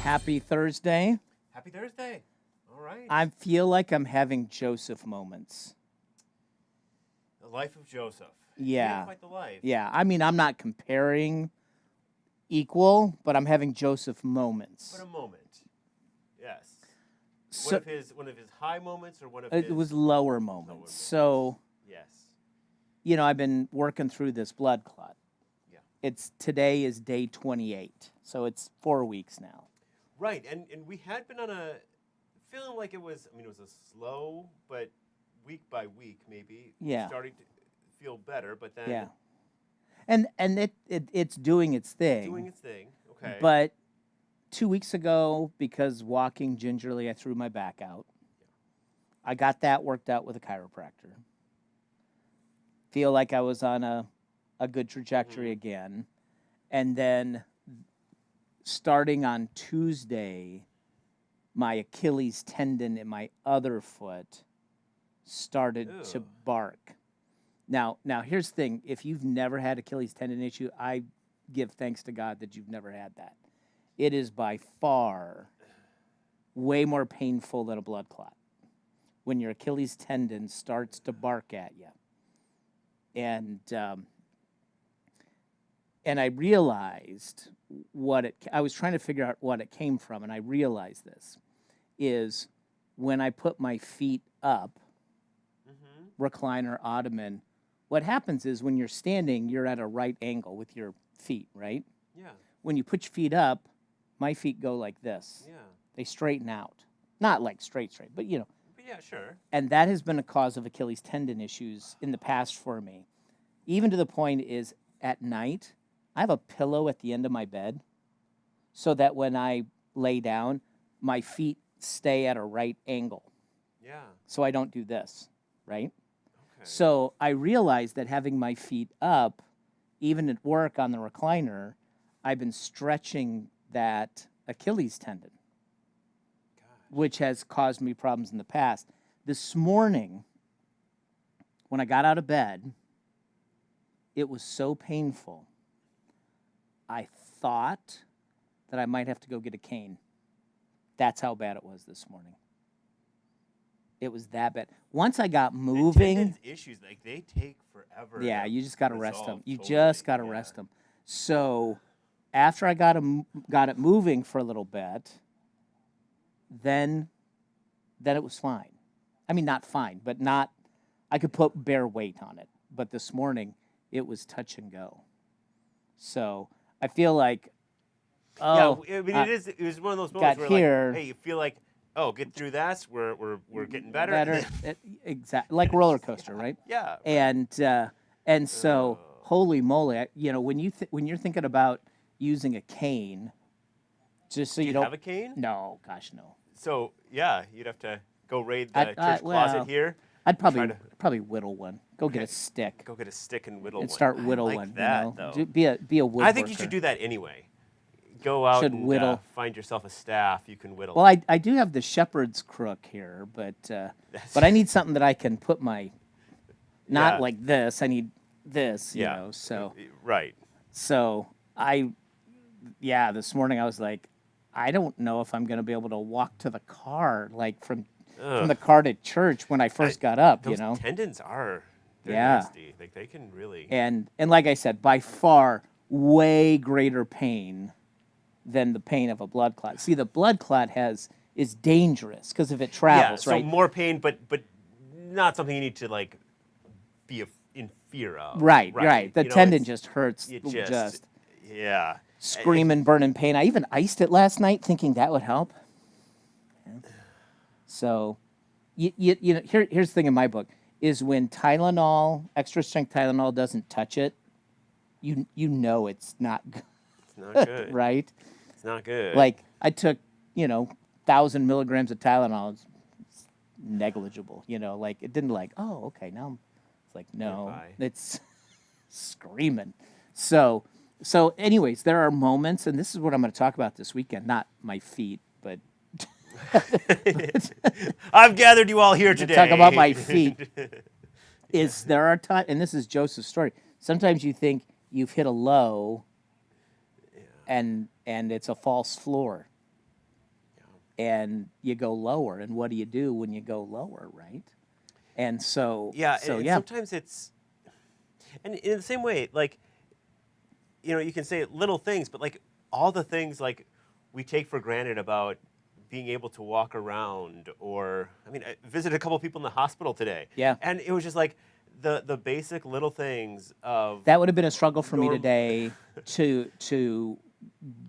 Happy Thursday. Happy Thursday. All right. I feel like I'm having Joseph moments. The life of Joseph. Yeah. Quite the life. Yeah, I mean, I'm not comparing equal, but I'm having Joseph moments. For a moment. Yes. So one of his high moments or one of it his was lower moments. So, Yes. I've been working through this blood clot. Yeah. Today is day 28. So it's 4 weeks now. Right. And we had been on a feeling like it was a slow, but week by week maybe Yeah. starting to feel better, but then Yeah. And it's doing its thing. doing its thing. Okay. But 2 weeks ago, because walking gingerly, I threw my back out. I got that worked out with a chiropractor. Feel like I was on a good trajectory again. And then starting on Tuesday, my Achilles tendon in my other foot started to Ew. bark. Now here's the thing. If you've never had Achilles tendon issue, I give thanks to God that you've never had that. It is by far way more painful than a blood clot when your Achilles tendon starts to bark at you. And I realized I was trying to figure out what it came from, and I realized this is when I put my feet up, recliner, ottoman, what happens is when you're standing, you're at a right angle with your feet, right? Yeah. When you put your feet up, my feet go like this. Yeah. They straighten out. Not like straight, but But yeah, sure. And that has been a cause of Achilles tendon issues in the past for me. Even to the point is at night, I have a pillow at the end of my bed so that when I lay down, my feet stay at a right angle. Yeah. So I don't do this, right? Okay. So I realized that having my feet up, even at work on the recliner, I've been stretching that Achilles tendon, which has caused me problems in the past. This morning, when I got out of bed, it was so painful, I thought that I might have to go get a cane. That's how bad it was this morning. It was that bad. Once I got moving, Tendons issues, like, they take forever. yeah, to you just got to rest them. resolve, You totally, just got to yeah. rest them. So after I got it moving for a little bit, then it was fine. I mean, not fine, but not. I could put bare weight on it. But this morning, it was touch and go. So I feel like, Yeah, I mean, it was one of those moments where, here. like, hey, you feel like, oh, get through this, we're getting better. better, exactly, like roller coaster, right? Yeah. And so, holy moly, when you're thinking about using a cane, just so Do you you don't have a cane? No, gosh, no. So yeah, you'd have to go raid the church well, closet here. I'd Try to- probably whittle one. Go get a Okay. stick Go get a stick and whittle and one. start I whittle like one. that, though. Be a woodworker. I think you should do that anyway. Go out Should and whittle. find yourself a staff you can whittle. Well, I do have the shepherd's crook here, but I need something that I can put my, not Yeah. like this. I need this, Yeah. So Right. so this morning I was like, I don't know if I'm going to be able to walk to the car, like from the car to church when I first got up, Those tendons are they're Yeah. nasty. Like, they can really. And like I said, by far way greater pain than the pain of a blood clot. See, the blood clot is dangerous because if it travels, so right? more pain, but not something you need to, like, be in fear of. Right. The You know, tendon it's- just hurts. it Just yeah. screaming, burning pain. I even iced it last night, thinking that would help. Yeah. So, here's the thing in my book is when Tylenol, extra strength Tylenol, doesn't touch it, you know it's not good, It's not good. right? It's not good. Like I took 1,000 milligrams of Tylenol. It's negligible. Like it didn't like. Oh, okay. Now it's like no, Goodbye. it's screaming. So anyways, there are moments, and this is what I'm going to talk about this weekend. Not my feet, but I've gathered you all here today. talk about my feet. There are times, and this is Joseph's story. Sometimes you think you've hit a low, and it's a false floor. and you go lower. And what do you do when you go lower, right? And so, Yeah, so and yeah, sometimes it's, and in the same way, like, you can say little things, but like all the things like we take for granted about being able to walk around, or I mean, I visited a couple people in the hospital today, Yeah. and it was just like the basic little things of that would have been a struggle for me norm- today to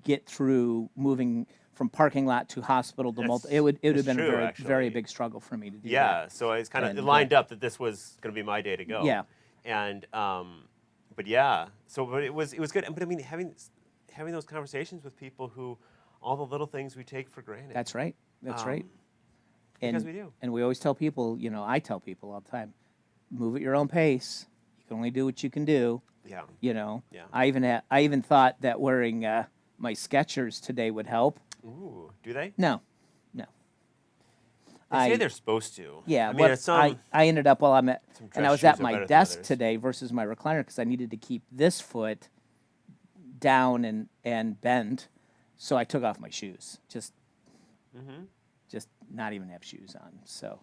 get through moving from parking lot to hospital to multi. It would have that's been a true, very very actually. big struggle for me to do Yeah, that. so it's kind of And, it lined up that this was going to be my day to go. Yeah. And but yeah, so but it was good. But I mean, having those conversations with people who all the little things we take for granted. That's right. That's right. Because And we do. and we always tell people, I tell people all the time, move at your own pace. You can only do what you can do. Yeah. Yeah. Yeah. I even thought that wearing my Skechers today would help. Ooh, do they? No. They say they're supposed to. Yeah, I mean, but it's some. I ended up I dress was shoes at are my better than desk others. today versus my recliner because I needed to keep this foot down and bent, so I took off my shoes. Just not even have shoes on. So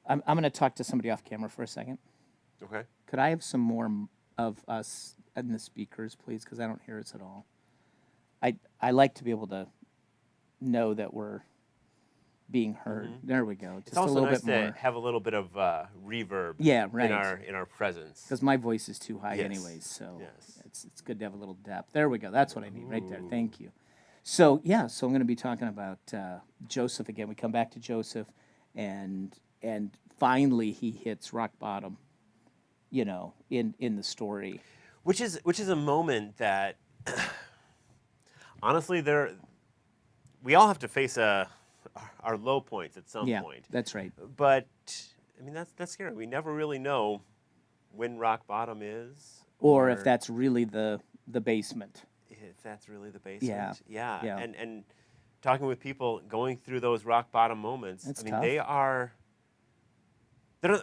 I'm going to talk to somebody off camera for a second. Okay. Could I have some more of us in the speakers, please? Because I don't hear us at all. I like to be able to know that we're being heard. There we go. Just It's also a little nice bit more. to have a little bit of reverb. Yeah, right. In our presence. Because my voice is too high Yes. anyways, so Yes. it's good to have a little depth. There we go. That's what I need right there. Thank you. So so I'm going to be talking about Joseph again. We come back to Joseph, and finally he hits rock bottom. In the story. Which is a moment that, honestly, we all have to face our low points at some Yeah, point. that's right. But I mean, that's scary. We never really know when rock bottom is, Or if that's really the basement. if that's really the basement. Yeah. And talking with people going through those rock bottom moments. That's I mean, tough. they are.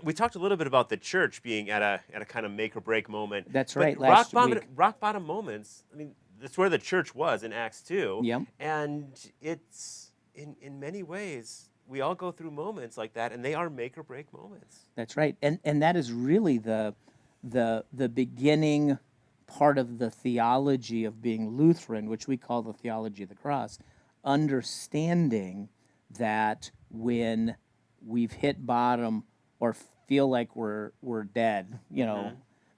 We talked a little bit about the church being at a kind of make or break moment. That's But right, last week. rock bottom moments. I mean, that's where the church was in Acts 2. Yep. And it's in many ways we all go through moments like that, and they are make or break moments. That's right. And that is really the beginning part of the theology of being Lutheran, which we call the theology of the cross, understanding that when we've hit bottom or feel like we're dead,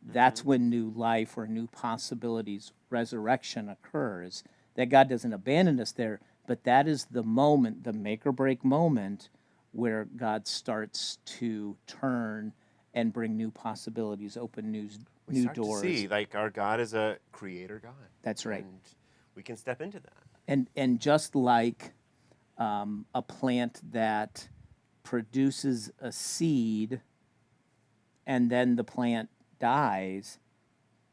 that's when new life or new possibilities, resurrection occurs. That God doesn't abandon us there, but that is the moment, the make or break moment, where God starts to turn and bring new possibilities, open new We new start doors. to see like our God is a creator God. That's right. And we can step into that. And just like a plant that produces a seed and then the plant dies,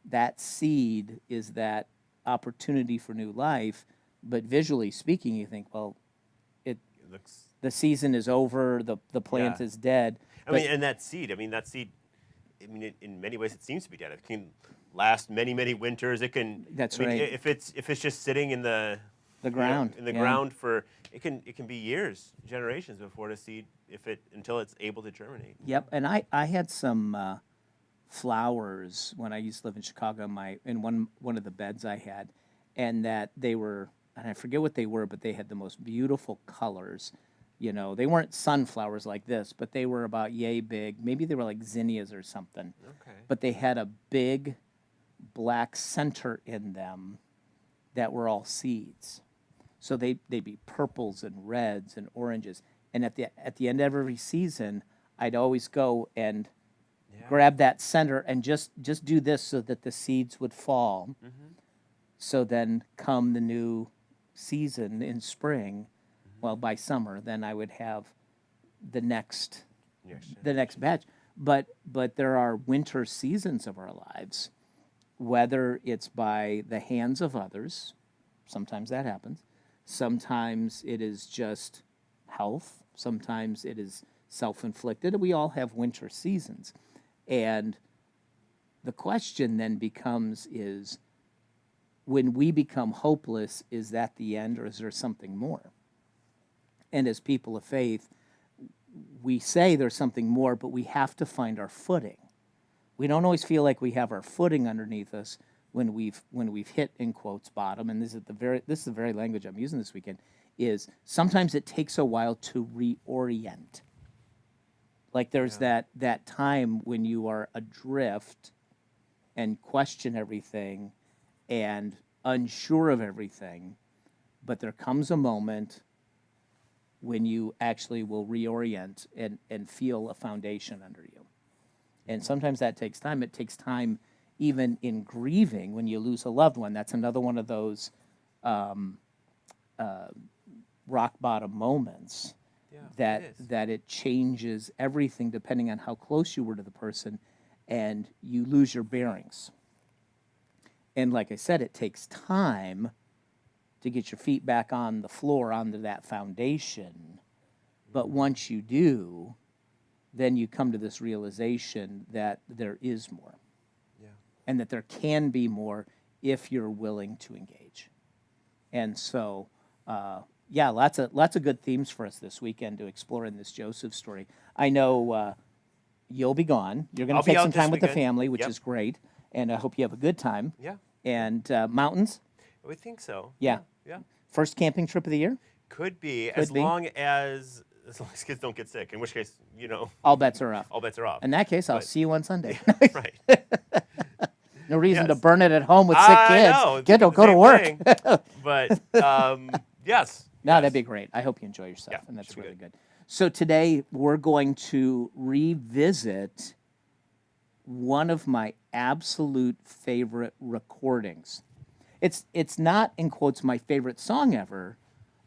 that seed is that opportunity for new life. But visually speaking, you think, well, It looks. the season is over, the plant Yeah. is dead. I mean, and that seed. I mean, in many ways, it seems to be dead. It can last many, many winters. It can. That's I mean, right. If it's just sitting in the ground. in the yeah. ground for it can be years, generations before the seed until it's able to germinate. Yep, and I had some flowers when I used to live in Chicago. In one of the beds I had, and that they were, and I forget what they were, but they had the most beautiful colors. They weren't sunflowers like this, but they were about yay big. Maybe they were like zinnias or something. Okay. But they had a big black center in them that were all seeds. So they'd be purples and reds and oranges. And at the end of every season, I'd always go and grab that center and just do this so that the seeds would fall. Mm-hmm. So then come the new season in spring, well, by summer, then I would have the next batch. But there are winter seasons of our lives, whether it's by the hands of others, sometimes that happens. Sometimes it is just health. Sometimes it is self-inflicted. We all have winter seasons. And the question then becomes is, when we become hopeless, is that the end or is there something more? And as people of faith, we say there's something more, but we have to find our footing. We don't always feel like we have our footing underneath us when we've hit, in quotes, bottom. And this is the very language I'm using this weekend. Is sometimes it takes a while to reorient. Like there's that time when you are adrift and question everything and unsure of everything, but there comes a moment when you actually will reorient and feel a foundation under you. And sometimes that takes time. It takes time even in grieving when you lose a loved one. That's another one of those rock bottom moments that it changes everything depending on how close you were to the person, and you lose your bearings. And like I said, it takes time to get your feet back on the floor, onto that foundation. But once you do, then you come to this realization that there is more. Yeah. And that there can be more if you're willing to engage. And so, lots of good themes for us this weekend to explore in this Joseph story. I know you'll be gone. You're going to take some time with the family, which is great. And I hope you have a good time. Yeah. And mountains? We think so. Yeah. Yeah. First camping trip of the year? Could be, as long as kids don't get sick, in which case, all bets are off. All bets are off. In that case, I'll see you on Sunday. Right. No reason to burn it at home with sick kids. I know. Go to work. But, yes. No, that'd be great. I hope you enjoy yourself, and that's really good. So today, we're going to revisit one of my absolute favorite recordings. It's not, in quotes, my favorite song ever,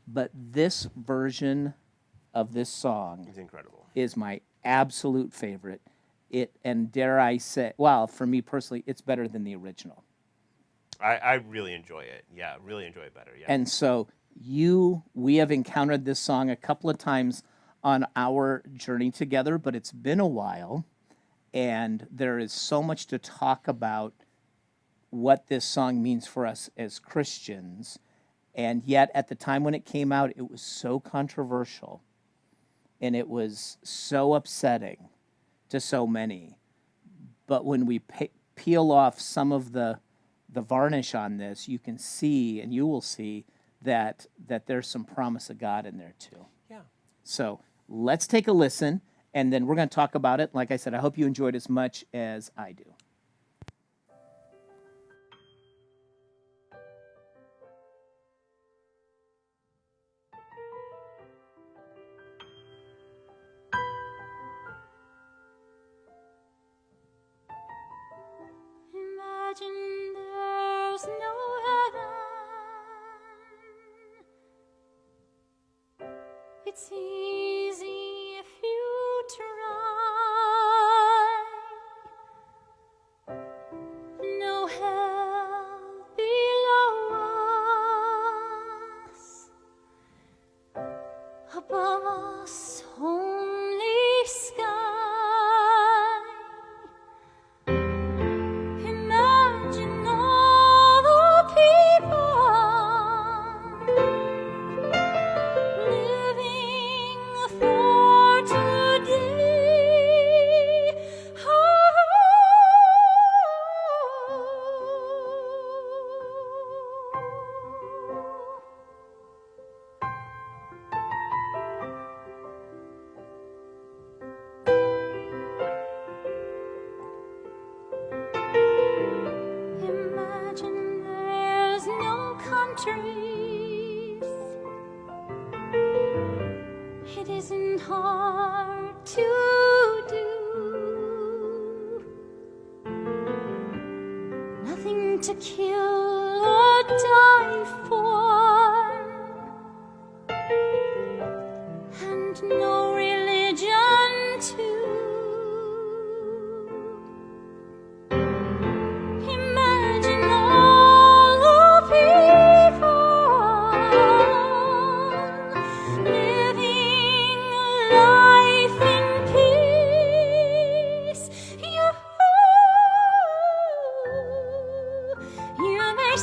but this version of this song is incredible. Is my absolute favorite. And dare I say, well, for me personally, it's better than the original. I really enjoy it. Yeah, really enjoy it better. Yeah. And so we have encountered this song a couple of times on our journey together, but it's been a while, and there is so much to talk about what this song means for us as Christians. And yet, at the time when it came out, it was so controversial, and it was so upsetting to so many. But when we peel off some of the varnish on this, you can see, and you will see, that there's some promise of God in there too. Yeah. So let's take a listen, and then we're going to talk about it. Like I said, I hope you enjoyed as much as I do. Imagine there's no heaven. It's easy if you try. No hell below us. Above us, only sky. Imagine all the people living for today. Imagine there's no countries. It isn't hard to do. Nothing to kill or die for, and no religion too. Imagine all the people living life in peace. You may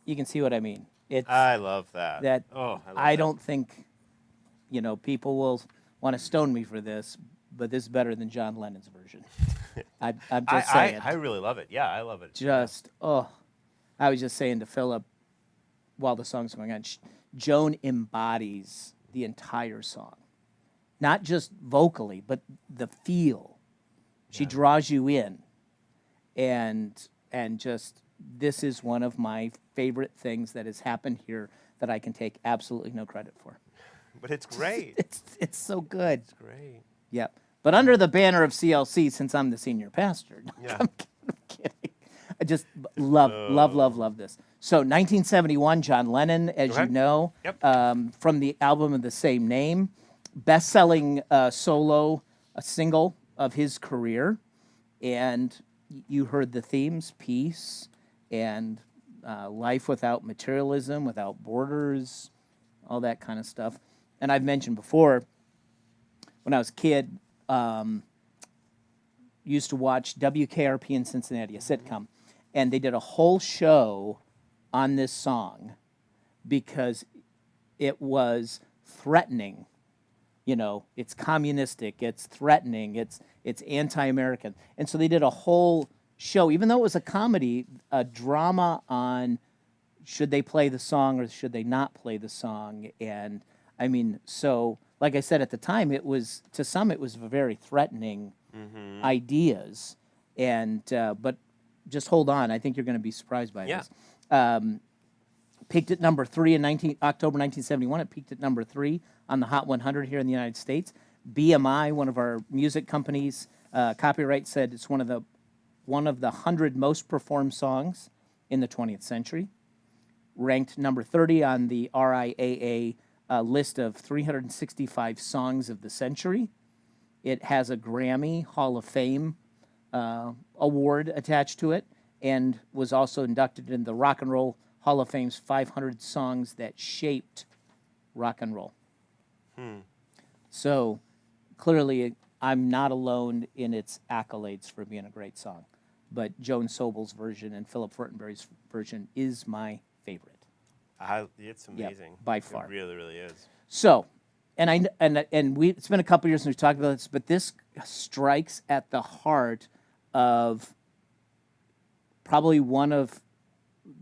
you can see what I mean. It's I love that. that Oh, I love I that. don't think, people will want to stone me for this, but this is better than John Lennon's version. I'm just saying. I really love it. Yeah, I love it. Just I was just saying to Philip while the song's going on, Joan embodies the entire song, not just vocally, but the feel. She draws you in, and just this is one of my favorite things that has happened here that I can take absolutely no credit for. But it's great. It's so good. It's great. Yep. But under the banner of CLC, since I'm the senior pastor, Yeah. I'm kidding. I just love this. So 1971, John Lennon, as you ahead. know, Yep. from the album of the same name, best-selling solo single of his career, and you heard the themes: peace and life without materialism, without borders, all that kind of stuff. And I've mentioned before, when I was a kid, used to watch WKRP in Cincinnati, a sitcom, and they did a whole show on this song because it was threatening. It's communistic, it's threatening, it's anti-American. And so they did a whole show, even though it was a comedy, a drama on should they play the song or should they not play the song. And I mean, so like I said at the time, it was, to some, it was very threatening ideas. And but just hold on, I think you're going to be surprised by this. Peaked at number 3 in October 1971. It peaked at number 3 on the Hot 100 here in the United States. BMI, one of our music companies, copyright said it's one of the 100 most performed songs in the 20th century. Ranked number 30 on the RIAA list of 365 songs of the century. It has a Grammy Hall of Fame award attached to it, and was also inducted in the Rock and Roll Hall of Fame's 500 songs that shaped rock and roll. So clearly, I'm not alone in its accolades for being a great song, but Joan Sobel's version and Philip Furtenberry's version is my favorite. It's amazing. by far. It really, really is. So, it's been a couple years since we've talked about this, but this strikes at the heart of probably one of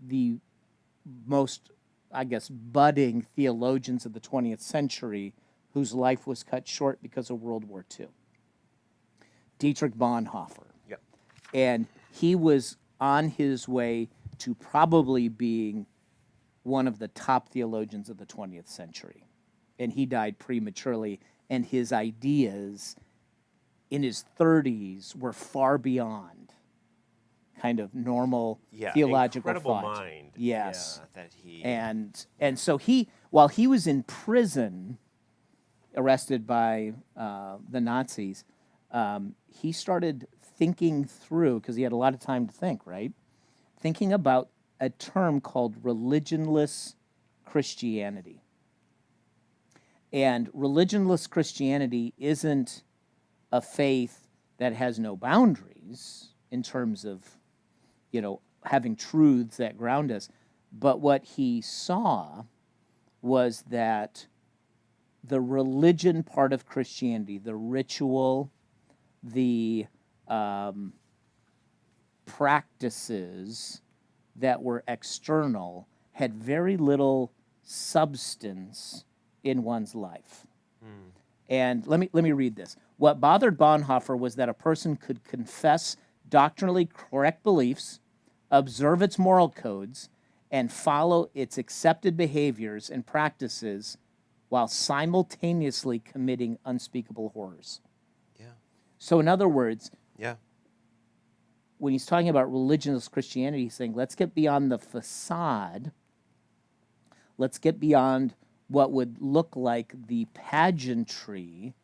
the most, I guess, budding theologians of the 20th century whose life was cut short because of World War II. Dietrich Bonhoeffer. Yep. And he was on his way to probably being one of the top theologians of the 20th century. And he died prematurely, and his ideas in his 30s were far beyond kind of normal theological incredible thought. mind. Yes. Yeah, that he. And so while he was in prison, arrested by the Nazis, he started thinking through, because he had a lot of time to think, right? Thinking about a term called religionless Christianity. And religionless Christianity isn't a faith that has no boundaries in terms of, having truths that ground us. But what he saw was that the religion part of Christianity, the ritual, the practices that were external, had very little substance in one's life. And let me read this. What bothered Bonhoeffer was that a person could confess doctrinally correct beliefs, observe its moral codes, and follow its accepted behaviors and practices while simultaneously committing unspeakable horrors. Yeah. So in other words, Yeah. when he's talking about religionless Christianity, he's saying, let's get beyond the facade. Let's get beyond what would look like the pageantry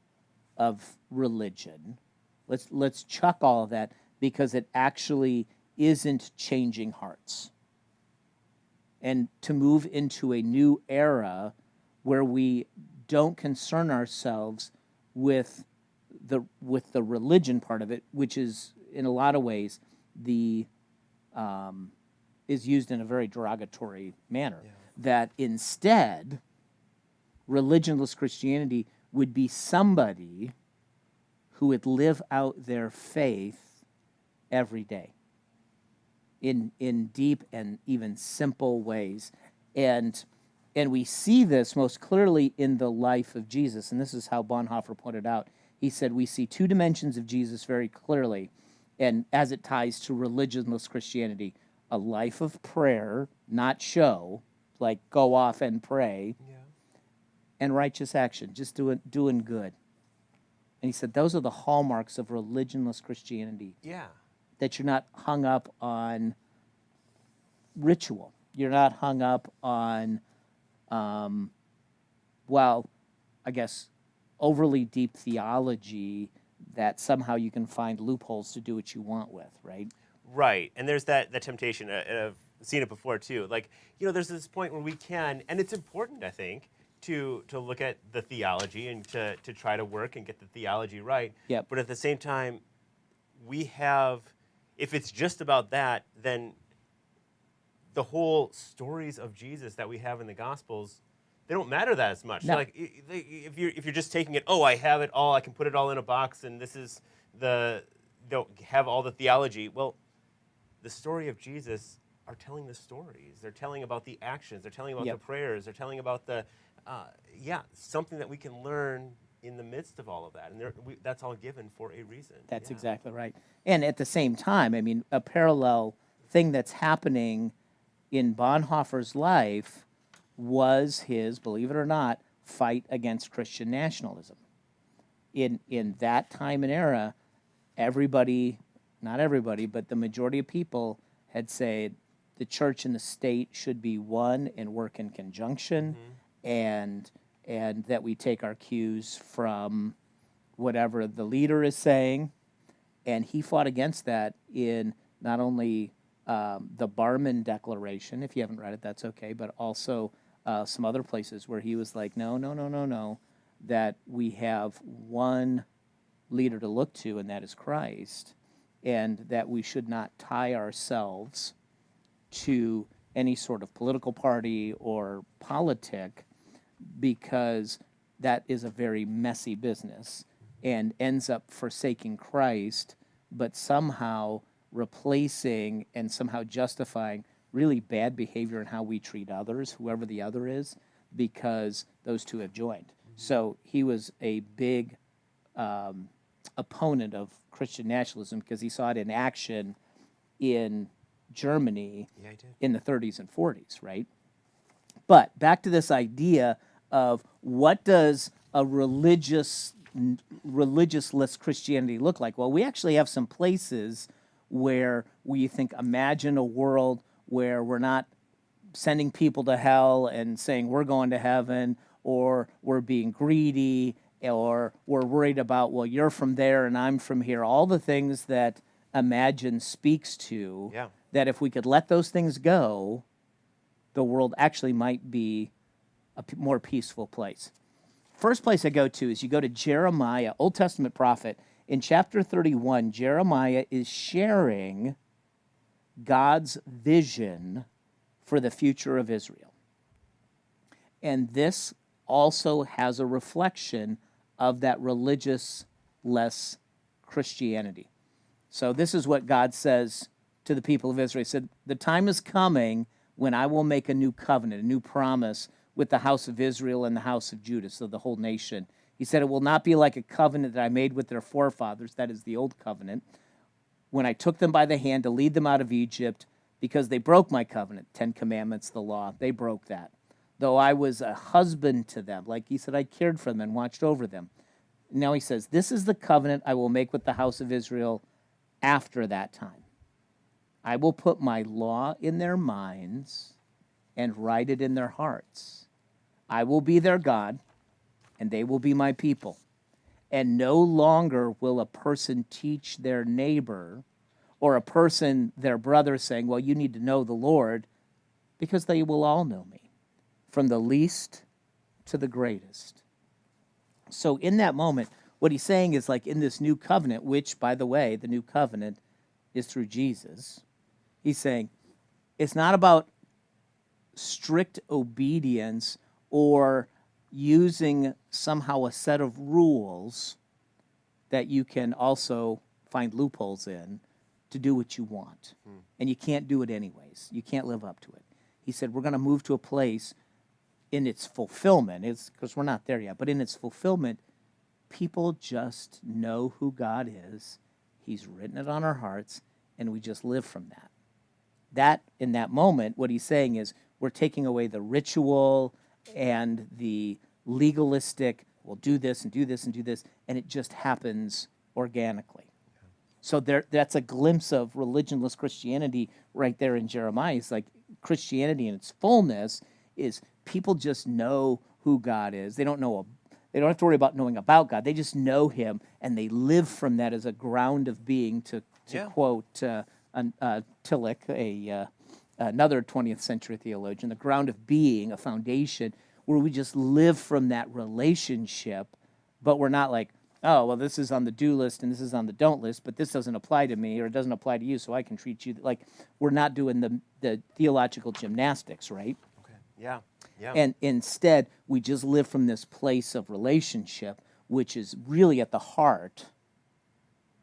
of religion. Let's chuck all of that, because it actually isn't changing hearts. And to move into a new era where we don't concern ourselves with the religion part of it, which is in a lot of ways the is used in a very derogatory manner. That instead, religionless Christianity would be somebody who would live out their faith every day in deep and even simple ways. And we see this most clearly in the life of Jesus. And this is how Bonhoeffer pointed out. He said, we see two dimensions of Jesus very clearly, and as it ties to religionless Christianity, a life of prayer, not show, like go off and pray, and righteous action, just doing good. And he said those are the hallmarks of religionless Christianity, Yeah. that you're not hung up on ritual. You're not hung up on, I guess, overly deep theology that somehow you can find loopholes to do what you want with, right? Right, and there's that temptation. I've seen it before too. Like, there's this point where we can, and it's important, I think, to look at the theology and to try to work and get the theology right. Yep. But at the same time, we have, if it's just about that, then the whole stories of Jesus that we have in the Gospels, they don't matter that as much. No. Like, if you're just taking it, I have it all, I can put it all in a box, and this is they'll have all the theology. Well, the story of Jesus are telling the stories. They're telling about the actions. They're telling about Yep. the prayers. They're telling about the, something that we can learn in the midst of all of that. And that's all given for a reason. That's Yeah. exactly right. And at the same time, I mean, a parallel thing that's happening in Bonhoeffer's life was his, believe it or not, fight against Christian nationalism. In that time and era, everybody, not everybody, but the majority of people had said the church and the state should be one and work in conjunction, and that we take our cues from whatever the leader is saying. And he fought against that in not only the Barmen Declaration. If you haven't read it, that's okay, but also some other places where he was like, no, that we have one leader to look to, and that is Christ, and that we should not tie ourselves to any sort of political party or politic, because that is a very messy business and ends up forsaking Christ, but somehow replacing and somehow justifying really bad behavior in how we treat others, whoever the other is, because those two have joined. So he was a big opponent of Christian nationalism because he saw it in action in Germany Yeah, I did. in the 30s and 40s, right? But back to this idea of what does a religiousless Christianity look like? Well, we actually have some places where we think, imagine a world where we're not sending people to hell and saying we're going to heaven, or we're being greedy, or we're worried about, well, you're from there and I'm from here. All the things that Imagine speaks to, Yeah. that if we could let those things go, the world actually might be a more peaceful place. First place I go to is you go to Jeremiah, Old Testament prophet. In chapter 31, Jeremiah is sharing God's vision for the future of Israel. And this also has a reflection of that religious-less Christianity. So this is what God says to the people of Israel. He said, the time is coming when I will make a new covenant, a new promise with the house of Israel and the house of Judah, so the whole nation. He said, it will not be like a covenant that I made with their forefathers, that is the old covenant, when I took them by the hand to lead them out of Egypt, because they broke my covenant, 10 Commandments, the law. They broke that. Though I was a husband to them, like he said, I cared for them and watched over them. Now he says, this is the covenant I will make with the house of Israel after that time. I will put my law in their minds and write it in their hearts. I will be their God, and they will be my people. And no longer will a person teach their neighbor, or a person, their brother, saying, well, you need to know the Lord, because they will all know me, from the least to the greatest. So in that moment, what he's saying is, like, in this new covenant, which, by the way, the new covenant is through Jesus, he's saying, it's not about strict obedience or using somehow a set of rules that you can also find loopholes in to do what you want. And you can't do it anyways. You can't live up to it. He said, we're going to move to a place in its fulfillment. It's because we're not there yet, but in its fulfillment, people just know who God is. He's written it on our hearts, and we just live from that. That, in that moment, what he's saying is we're taking away the ritual and the legalistic, we'll do this and do this and do this, and it just happens organically. So that's a glimpse of religionless Christianity right there in Jeremiah. It's like Christianity in its fullness is people just know who God is. They don't have to worry about knowing about God. They just know him, and they live from that as a ground of being, to quote Tillich, another 20th century theologian, the ground of being, a foundation where we just live from that relationship, but we're not like, oh, well, this is on the do list and this is on the don't list, but this doesn't apply to me or it doesn't apply to you, so I can treat you like we're not doing the theological gymnastics, right? Okay. Yeah. Yeah. And instead, we just live from this place of relationship, which is really at the heart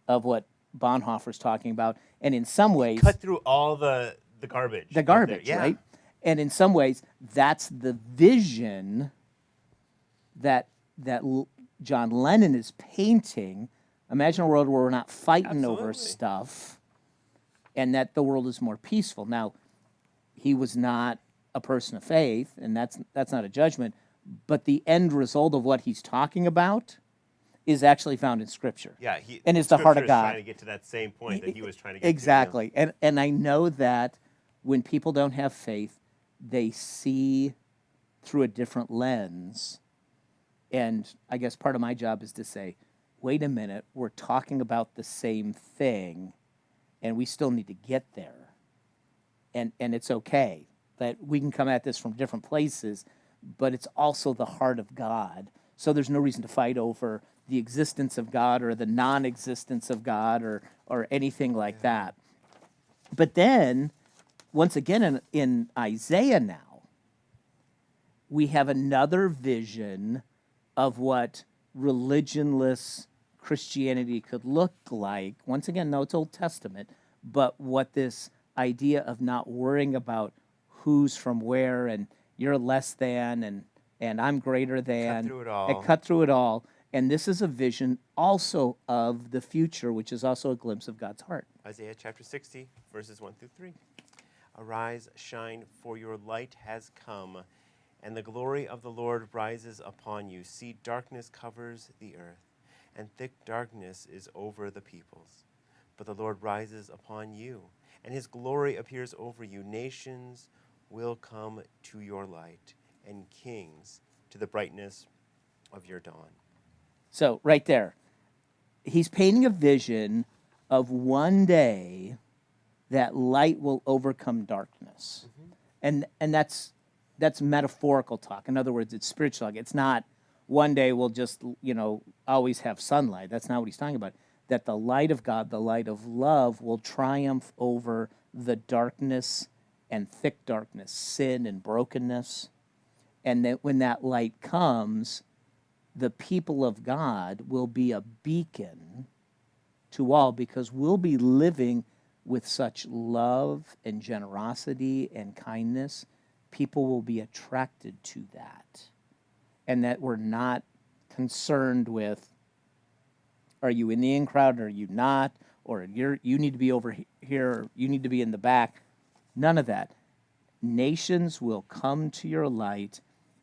of what Bonhoeffer's talking about. And in some ways, cut through all the garbage. the garbage, right? And in some ways, that's the vision that John Lennon is painting. Imagine a world where we're not fighting over stuff, and that the world is more peaceful. Now, he was not a person of faith, and that's not a judgment, but the end result of what he's talking about is actually found in Scripture. Yeah, and it's the heart of Scripture is God. trying to get to that same point that he was trying to get exactly. To. And I know that when people don't have faith, they see through a different lens. And I guess part of my job is to say, wait a minute, we're talking about the same thing, and we still need to get there. And it's okay that we can come at this from different places, but it's also the heart of God. So there's no reason to fight over the existence of God or the non-existence of God or anything like that. But then, once again, in Isaiah now, we have another vision of what religionless Christianity could look like. Once again, no, it's Old Testament, but what this idea of not worrying about who's from where and you're less than and I'm greater than. Cut through it all. And cut through it all. And this is a vision also of the future, which is also a glimpse of God's heart. Isaiah chapter 60, verses 1 through 3. Arise, shine, for your light has come, and the glory of the Lord rises upon you. See, darkness covers the earth, and thick darkness is over the peoples. But the Lord rises upon you, and his glory appears over you. Nations will come to your light, and kings to the brightness of your dawn. So, right there, he's painting a vision of one day that light will overcome darkness. Mm-hmm. And that's metaphorical talk. In other words, it's spiritual talk. It's not one day we'll just, always have sunlight. That's not what he's talking about. That the light of God, the light of love, will triumph over the darkness and thick darkness, sin and brokenness. And that when that light comes, the people of God will be a beacon to all, because we'll be living with such love and generosity and kindness. People will be attracted to that. And that we're not concerned with, are you in the in crowd or are you not? Or you need to be over here, or you need to be in the back. None of that. Nations will come to your light,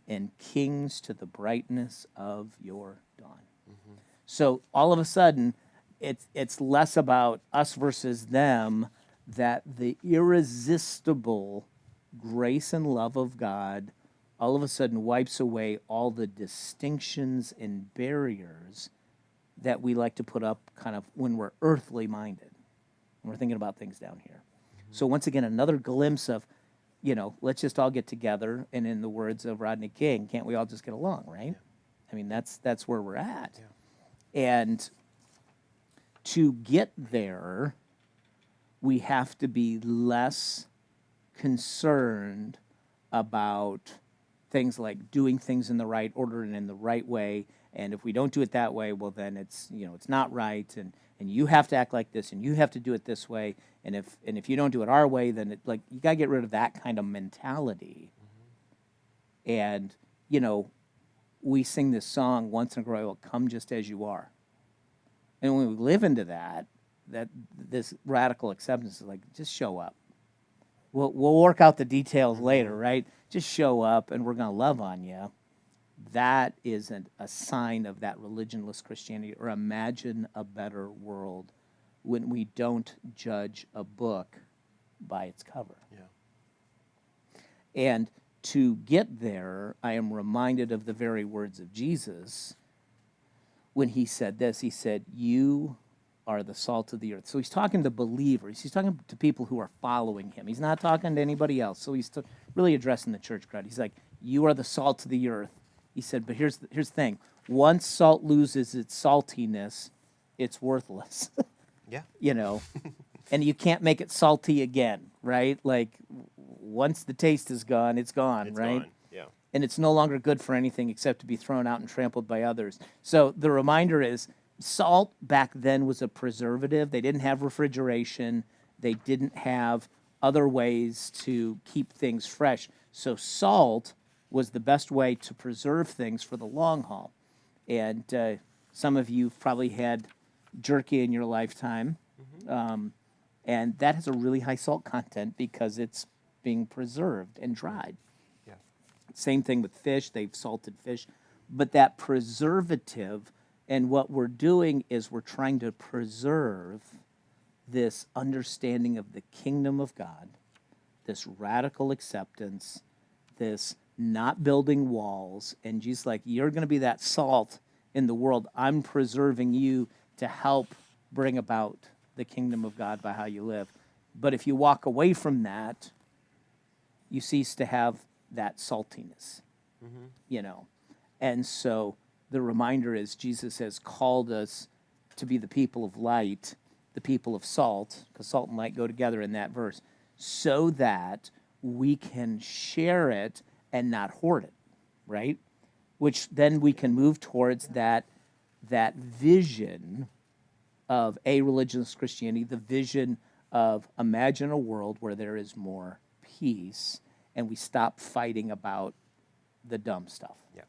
and kings to the brightness of your dawn. Mm-hmm. So all of a sudden, it's less about us versus them, that the irresistible grace and love of God all of a sudden wipes away all the distinctions and barriers that we like to put up kind of when we're earthly minded, when we're thinking about things down here. Mm-hmm. So once again, another glimpse of, let's just all get together, and in the words of Rodney King, can't we all just get along, right? Yeah. I mean, that's where we're at. Yeah. And to get there, we have to be less concerned about things like doing things in the right order and in the right way. And if we don't do it that way, well, then it's, it's not right. And you have to act like this and you have to do it this way. And if you don't do it our way, then you got to get rid of that kind of mentality. And, we sing this song once in a while, come just as you are. And when we live into that this radical acceptance is like, just show up. We'll work out the details later, right? Just show up and we're going to love on you. That isn't a sign of that religionless Christianity, or imagine a better world when we don't judge a book by its cover. Yeah. And to get there, I am reminded of the very words of Jesus when he said this. He said, you are the salt of the earth. So he's talking to believers. He's talking to people who are following him. He's not talking to anybody else. So he's really addressing the church crowd. He's like, you are the salt of the earth. He said, but here's the thing. Once salt loses its saltiness, it's worthless. Yeah. And you can't make it salty again, right? Like, once the taste is gone, it's gone, It's right? gone. Yeah. And it's no longer good for anything except to be thrown out and trampled by others. So the reminder is, salt back then was a preservative. They didn't have refrigeration. They didn't have other ways to keep things fresh. So salt was the best way to preserve things for the long haul. And some of you have probably had jerky in your lifetime. And that has a really high salt content because it's being preserved and dried. Yeah. Same thing with fish. They've salted fish. But that preservative, and what we're doing is we're trying to preserve this understanding of the kingdom of God, this radical acceptance, this not building walls. And Jesus like, you're going to be that salt in the world. I'm preserving you to help bring about the kingdom of God by how you live. But if you walk away from that, you cease to have that saltiness, And so the reminder is Jesus has called us to be the people of light, the people of salt, because salt and light go together in that verse, so that we can share it and not hoard it, right? Which then we can move towards that vision of a religionless Christianity, the vision of imagine a world where there is more peace and we stop fighting about the dumb stuff. Yeah.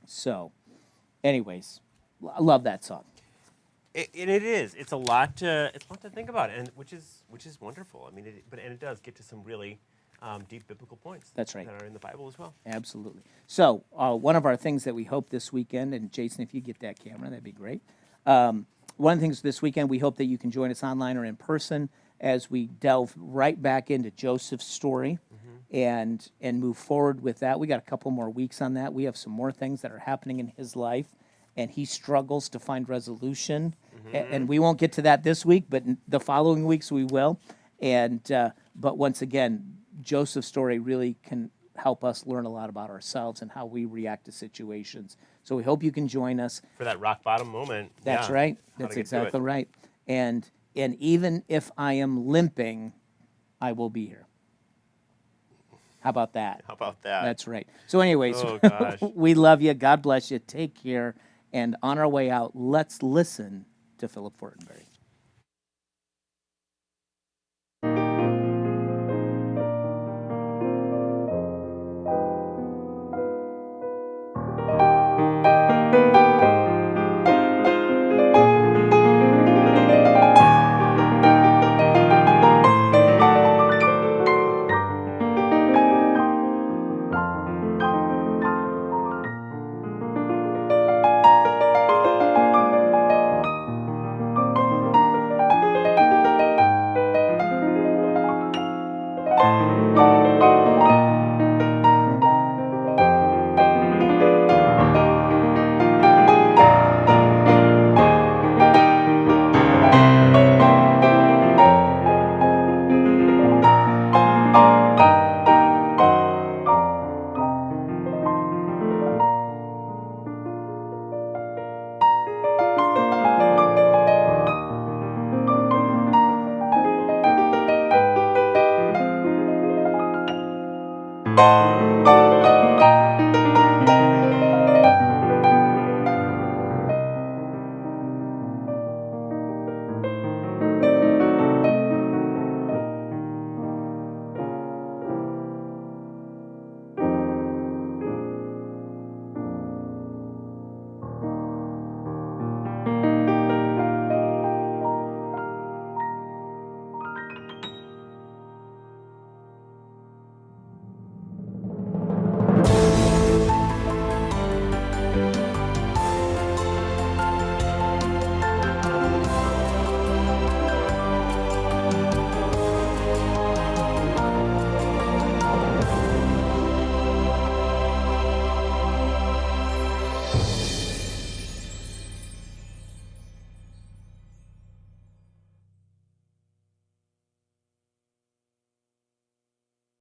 So, anyways, I love that song. It is. It's a lot to think about, and which is wonderful. I mean, it does get to some really deep biblical points. That's right. That are in the Bible as well. Absolutely. So, one of our things that we hope this weekend, and Jason, if you get that camera, that'd be great. One of the things this weekend, we hope that you can join us online or in person as we delve right back into Joseph's story and move forward with that. We got a couple more weeks on that. We have some more things that are happening in his life, and he struggles to find resolution. And we won't get to that this week, but the following weeks we will. And but once again, Joseph's story really can help us learn a lot about ourselves and how we react to situations. So we hope you can join us. For that rock bottom moment. That's yeah, right. how That's to get through exactly it. right. And even if I am limping, I will be here. How about that? How about that? That's right. So anyways, Oh, gosh. we love you. God bless you. Take care. And on our way out, let's listen to Philip Fortenberry.